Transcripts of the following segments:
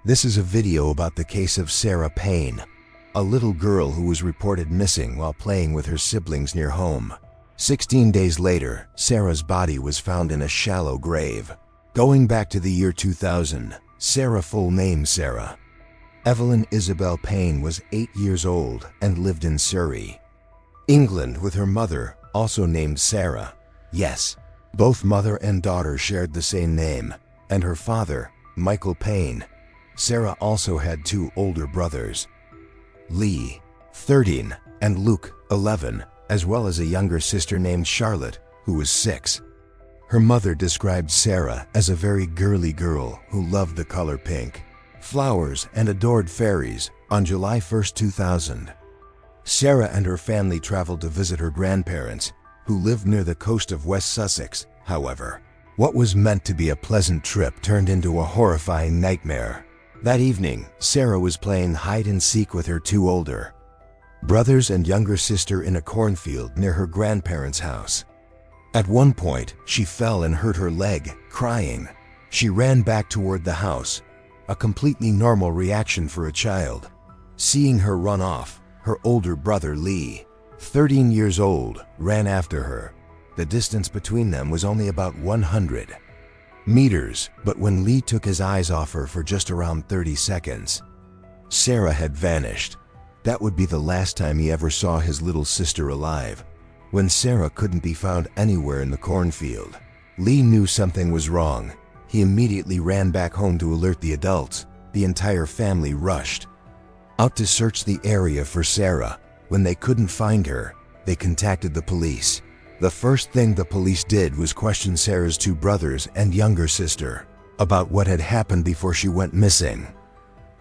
This is a video about the case of Sarah Payne, a little girl who was reported missing while playing with her siblings near home. 16 days later, Sarah's body was found in a shallow grave. Going back to the year 2000, Sarah, full name Sarah Evelyn Isabel Payne, was 8 years old and lived in Surrey, England, with her mother, also named Sarah. Yes, both mother and daughter shared the same name, and her father, Michael Payne. Sarah also had two older brothers, Lee, 13, and Luke, 11, as well as a younger sister named Charlotte, who was 6. Her mother described Sarah as a very girly girl who loved the color pink, flowers, and adored fairies. On July 1, 2000, Sarah and her family traveled to visit her grandparents, who lived near the coast of West Sussex. However, what was meant to be a pleasant trip turned into a horrifying nightmare. That evening, Sarah was playing hide-and-seek with her two older brothers and younger sister in a cornfield near her grandparents' house. At one point, she fell and hurt her leg, crying. She ran back toward the house, a completely normal reaction for a child. Seeing her run off, her older brother Lee, 13 years old, ran after her. The distance between them was only about 100 meters, but when Lee took his eyes off her for just around 30 seconds, Sarah had vanished. That would be the last time he ever saw his little sister alive. When Sarah couldn't be found anywhere in the cornfield, Lee knew something was wrong. He immediately ran back home to alert the adults. The entire family rushed out to search the area for Sarah. When they couldn't find her, they contacted the police. The first thing the police did was question Sarah's two brothers and younger sister about what had happened before she went missing.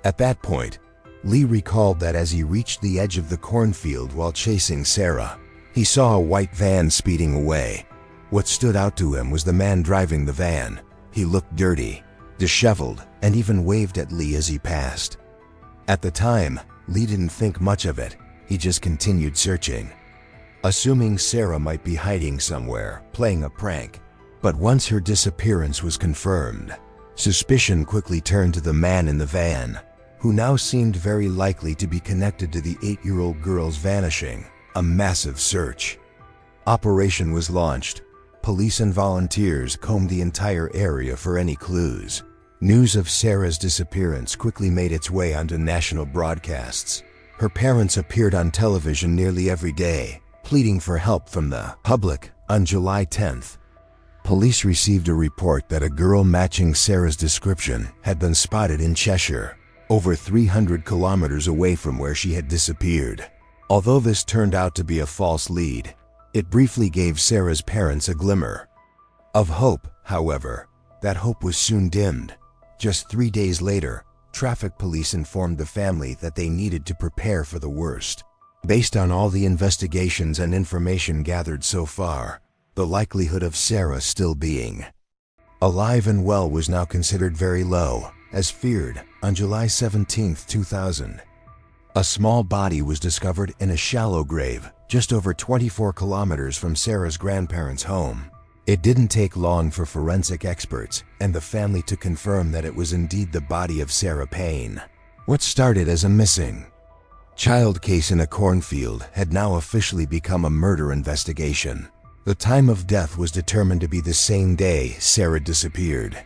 At that point, Lee recalled that as he reached the edge of the cornfield while chasing Sarah, he saw a white van speeding away. What stood out to him was the man driving the van. He looked dirty, disheveled, and even waved at Lee as he passed. At the time, Lee didn't think much of it. He just continued searching, assuming Sarah might be hiding somewhere, playing a prank. But once her disappearance was confirmed, suspicion quickly turned to the man in the van, who now seemed very likely to be connected to the 8-year-old girl's vanishing. A massive search operation was launched. Police and volunteers combed the entire area for any clues. News of Sarah's disappearance quickly made its way onto national broadcasts. Her parents appeared on television nearly every day, pleading for help from the public. On July 10th, police received a report that a girl matching Sarah's description had been spotted in Cheshire, over 300 kilometers away from where she had disappeared. Although this turned out to be a false lead, it briefly gave Sarah's parents a glimmer of hope. However, that hope was soon dimmed. Just 3 days later, traffic police informed the family that they needed to prepare for the worst. Based on all the investigations and information gathered so far, the likelihood of Sarah still being alive and well was now considered very low. As feared, on July 17, 2000, a small body was discovered in a shallow grave just over 24 kilometers from Sarah's grandparents' home. It didn't take long for forensic experts and the family to confirm that it was indeed the body of Sarah Payne. What started as a missing child case in a cornfield had now officially become a murder investigation. The time of death was determined to be the same day Sarah disappeared.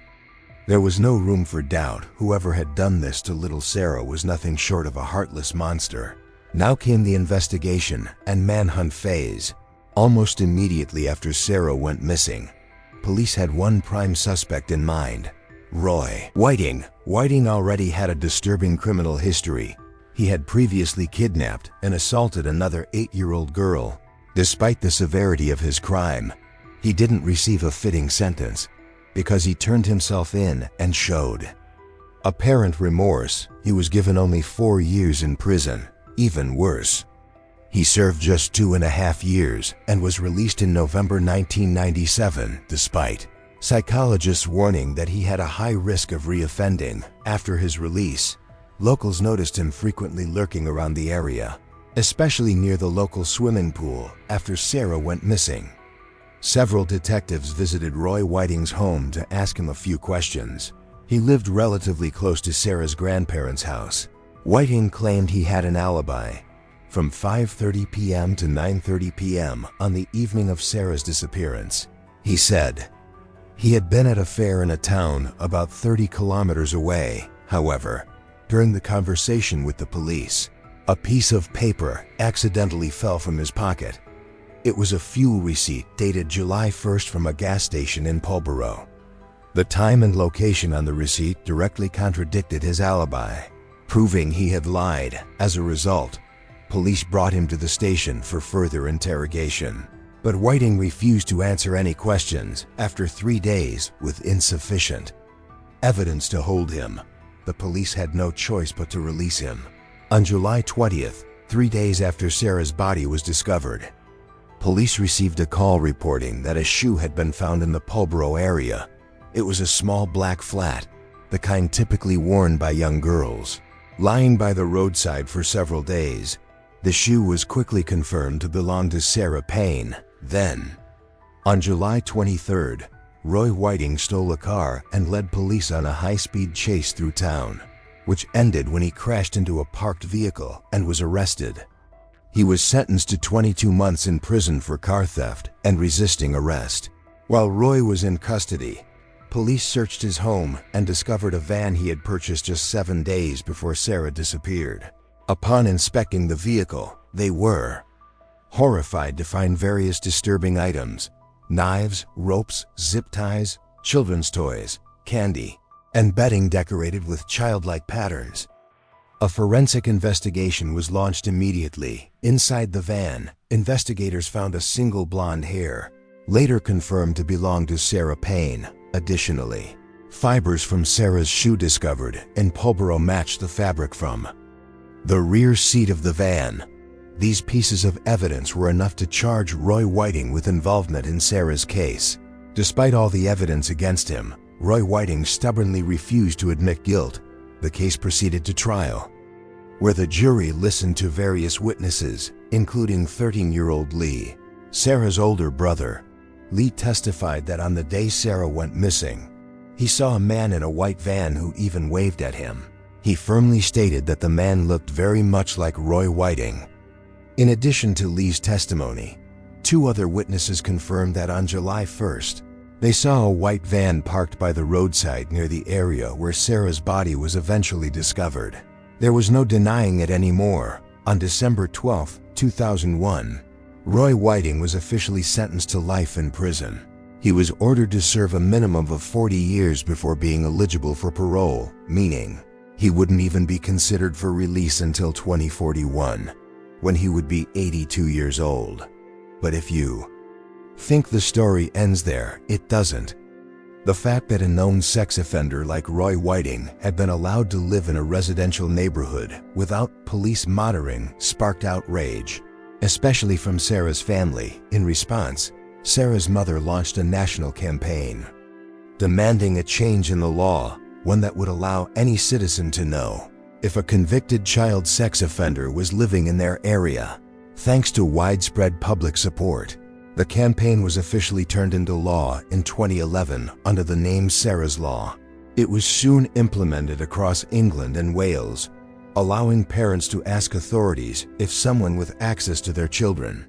There was no room for doubt. Whoever had done this to little Sarah was nothing short of a heartless monster. Now came the investigation and manhunt phase. Almost immediately after Sarah went missing, police had one prime suspect in mind: Roy Whiting. Whiting already had a disturbing criminal history. He had previously kidnapped and assaulted another 8-year-old girl. Despite the severity of his crime, he didn't receive a fitting sentence because he turned himself in and showed apparent remorse. He was given only 4 years in prison. Even worse, he served just 2.5 years and was released in November 1997, despite psychologists warning that he had a high risk of reoffending. After his release, locals noticed him frequently lurking around the area, especially near the local swimming pool after Sarah went missing. Several detectives visited Roy Whiting's home to ask him a few questions. He lived relatively close to Sarah's grandparents' house. Whiting claimed he had an alibi. From 5:30 p.m. to 9:30 p.m. on the evening of Sarah's disappearance, he said he had been at a fair in a town about 30 kilometers away. However, during the conversation with the police, a piece of paper accidentally fell from his pocket. It was a fuel receipt dated July 1st from a gas station in Pulborough. The time and location on the receipt directly contradicted his alibi, proving he had lied. As a result, police brought him to the station for further interrogation. But Whiting refused to answer any questions after 3 days with insufficient evidence to hold him. The police had no choice but to release him. On July 20th, 3 days after Sarah's body was discovered, police received a call reporting that a shoe had been found in the Pulborough area. It was a small black flat, the kind typically worn by young girls. Lying by the roadside for several days, the shoe was quickly confirmed to belong to Sarah Payne. Then, on July 23rd, Roy Whiting stole a car and led police on a high-speed chase through town, which ended when he crashed into a parked vehicle and was arrested. He was sentenced to 22 months in prison for car theft and resisting arrest. While Roy was in custody, police searched his home and discovered a van he had purchased just 7 days before Sarah disappeared. Upon inspecting the vehicle, they were horrified to find various disturbing items: knives, ropes, zip ties, children's toys, candy, and bedding decorated with childlike patterns. A forensic investigation was launched immediately. Inside the van, investigators found a single blonde hair, later confirmed to belong to Sarah Payne. Additionally, fibers from Sarah's shoe discovered in Pulborough matched the fabric from the rear seat of the van. These pieces of evidence were enough to charge Roy Whiting with involvement in Sarah's case. Despite all the evidence against him, Roy Whiting stubbornly refused to admit guilt. The case proceeded to trial, where the jury listened to various witnesses, including 13-year-old Lee, Sarah's older brother. Lee testified that on the day Sarah went missing, he saw a man in a white van who even waved at him. He firmly stated that the man looked very much like Roy Whiting. In addition to Lee's testimony, 2 other witnesses confirmed that on July 1st, they saw a white van parked by the roadside near the area where Sarah's body was eventually discovered. There was no denying it anymore. On December 12, 2001, Roy Whiting was officially sentenced to life in prison. He was ordered to serve a minimum of 40 years before being eligible for parole, meaning he wouldn't even be considered for release until 2041, when he would be 82 years old. But if you think the story ends there, it doesn't. The fact that a known sex offender like Roy Whiting had been allowed to live in a residential neighborhood without police monitoring sparked outrage, especially from Sarah's family. In response, Sarah's mother launched a national campaign, demanding a change in the law, one that would allow any citizen to know if a convicted child sex offender was living in their area. Thanks to widespread public support, the campaign was officially turned into law in 2011 under the name Sarah's Law. It was soon implemented across England and Wales, allowing parents to ask authorities if someone with access to their children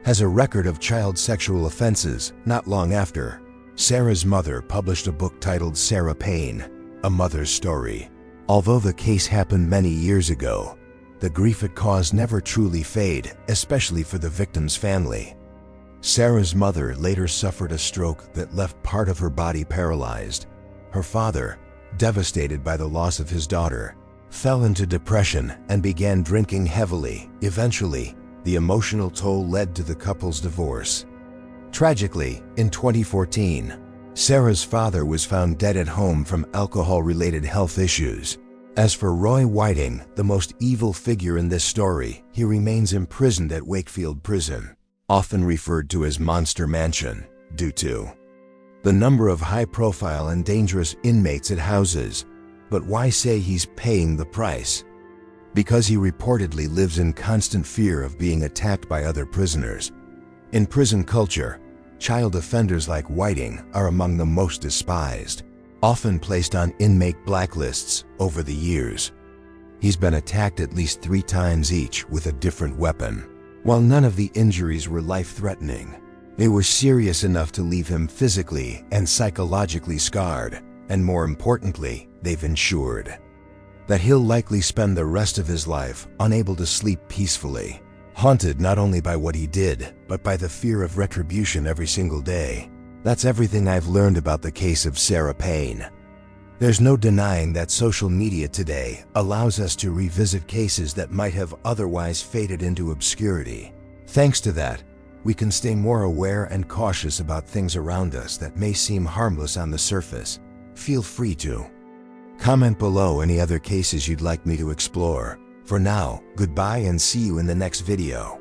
has a record of child sexual offenses. Not long after, Sarah's mother published a book titled Sarah Payne, A Mother's Story. Although the case happened many years ago, the grief it caused never truly faded, especially for the victim's family. Sarah's mother later suffered a stroke that left part of her body paralyzed. Her father, devastated by the loss of his daughter, fell into depression and began drinking heavily. Eventually, the emotional toll led to the couple's divorce. Tragically, in 2014, Sarah's father was found dead at home from alcohol-related health issues. As for Roy Whiting, the most evil figure in this story, he remains imprisoned at Wakefield Prison, often referred to as Monster Mansion, due to the number of high-profile and dangerous inmates it houses. But why say he's paying the price? Because he reportedly lives in constant fear of being attacked by other prisoners. In prison culture, child offenders like Whiting are among the most despised. often placed on inmate blacklists over the years. He's been attacked at least 3 times each with a different weapon. While none of the injuries were life-threatening, they were serious enough to leave him physically and psychologically scarred, and more importantly, they've ensured that he'll likely spend the rest of his life unable to sleep peacefully, haunted not only by what he did, but by the fear of retribution every single day. That's everything I've learned about the case of Sarah Payne. There's no denying that social media today allows us to revisit cases that might have otherwise faded into obscurity. Thanks to that, we can stay more aware and cautious about things around us that may seem harmless on the surface. Feel free to comment below any other cases you'd like me to explore. For now, goodbye and see you in the next video.